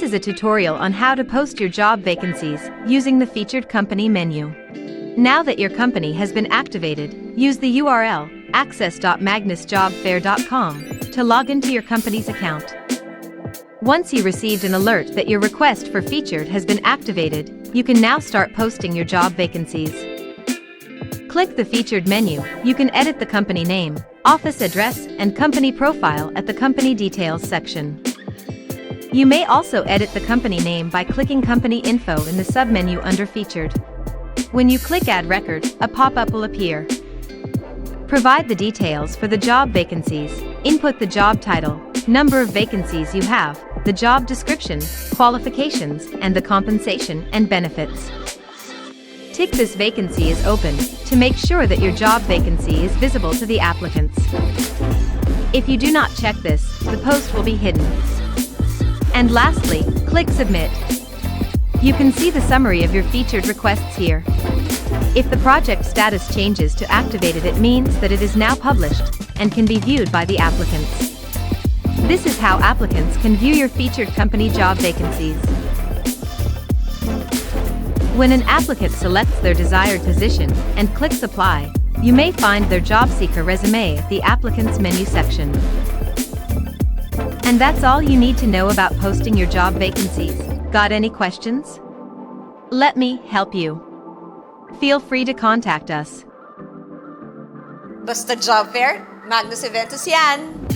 is a tutorial on how to post your job vacancies using the featured company menu. Now that your company has been activated, use the URL access.magnusjobfair.com to log into your company's account. Once you received an alert that your request for featured has been activated, you can now start posting your job vacancies. Click the featured menu. You can edit the company name, office address, and company profile at the company details section. You may also edit the company name by clicking company info in the submenu under featured. When you click add record, a pop-up will appear. Provide the details for the job vacancies. Input the job title, number of vacancies you have, the job description, qualifications, and the compensation and benefits. Tick this vacancy is open to make sure that your job vacancy is visible to the applicants. If you do not check this, the post will be hidden. And lastly, click submit. You can see the summary of your featured requests here. If the project status changes to activated, it means that it is now published and can be viewed by the applicants. This is how applicants can view your featured company job vacancies. When an applicant selects their desired position and clicks apply, you may find their job seeker resume at the applicant's menu section. And that's all you need to know about posting your job vacancies. Got any questions? Let me help you. Feel free to contact us. Basta Job Fair, Magnus Eventusyan.